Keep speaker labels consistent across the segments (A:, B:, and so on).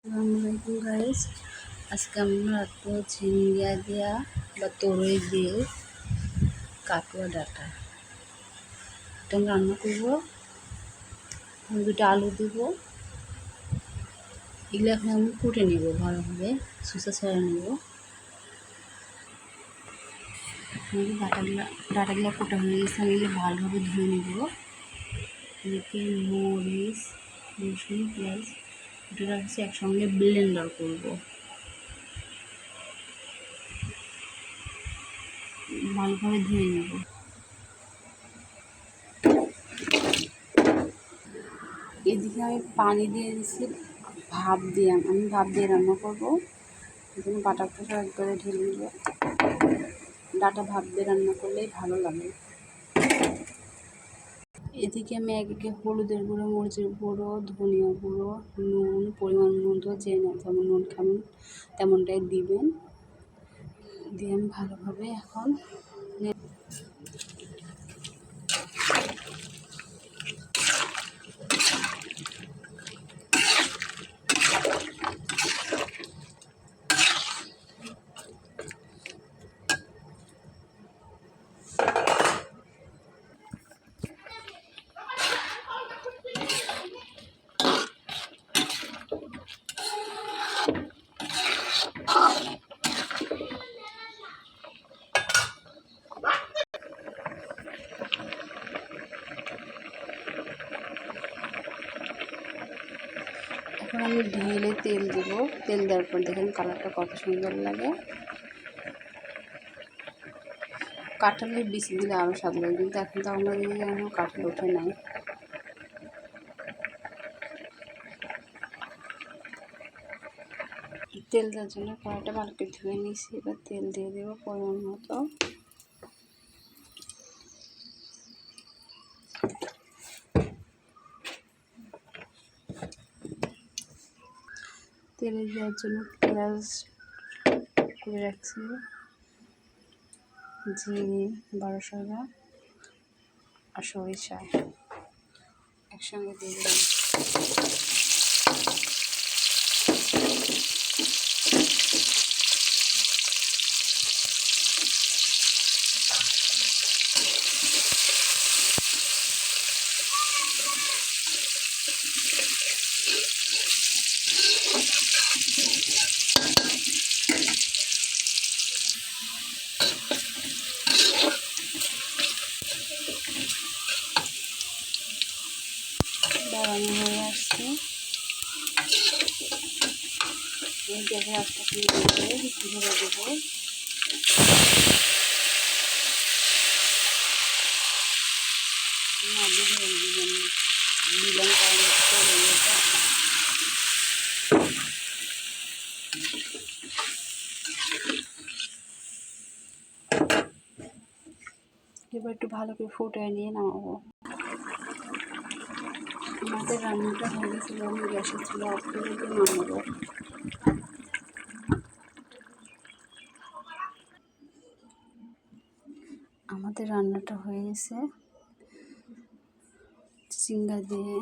A: আসসালামাইকুম গাইস, আজকে আমরা রাখবো ঝিঙ্গা দিয়া বা তরই দিয়ে কাটুয়া ডাটা। এটা আমি রান্না করবো। আমি দুটো আলু দিব, এগুলো এখন আমি কুটে নেব ভালোভাবে, সুসা ছেড়ে নেব। ডাটাগুলো কুটা হয়ে গেছে, আমি এগুলো ভালোভাবে ধুয়ে নেব। এদিকে মরিচ, রসুন, পেঁয়াজ এটা রাখছি, একসঙ্গে ব্লেন্ডার করবো। ভালোভাবে ধুয়ে নেব। এদিকে আমি পানি দিয়ে দিচ্ছি, আমি ভাপ দিয়ে রান্না করবো। এখানে বাটার টাটা একবারে ঢেলে নেব। ডাটা ভাপ দিয়ে রান্না করলেই ভালো লাগে। এদিকে আমি একে হলুদের গুঁড়ো, মরিচের গুঁড়ো, ধনিয়া গুঁড়ো, নুন পরিমাণ মতো, যে যেমন নুন খাবেন তেমনটাই দিবেন। দিয়ে আমি ভালোভাবে এখন আমি ঢেলে তেল দেবো। তেল দেওয়ার পর দেখেন কালারটা কত সুন্দর লাগে। কাঁঠালের বিচি দিলে আরও স্বাদ লাগে, কিন্তু এখন তো আমরা এখনও কাঁঠাল ওঠে নাই। তেল দেওয়ার জন্য কড়াইটা ভালো করে ধুয়ে নিয়েছি। এবার তেল দিয়ে দেবো পরিমাণ মতো। তেলে দেওয়ার জন্য পেঁয়াজ করে রাখছি, জিরে, বারোশোরা আর সরিষা একসঙ্গে দিয়ে দিলাম। বাগানো হয়ে আসছে, গ্যাসের আস্তে আস্তে ধরে দেবো। এবার একটু ভালো করে ফুটিয়ে নিয়ে নামাবো। আমাদের রান্নাটা হয়ে গেছিল, আমি গ্যাসের চুলা অফ করে দিয়ে নামাবো। আমাদের রান্নাটা হয়ে গেছে, ঝিঙ্গা দিয়ে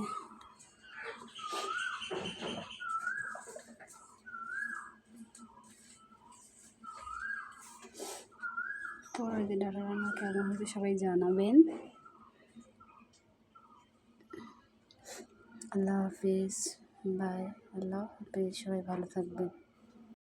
A: পরের দিন ডাটা রান্না কেমন হয়েছে সবাই জানাবেন। আল্লাহ হাফিজ, বাই। আল্লাহ হাফিজ, সবাই ভালো থাকবেন।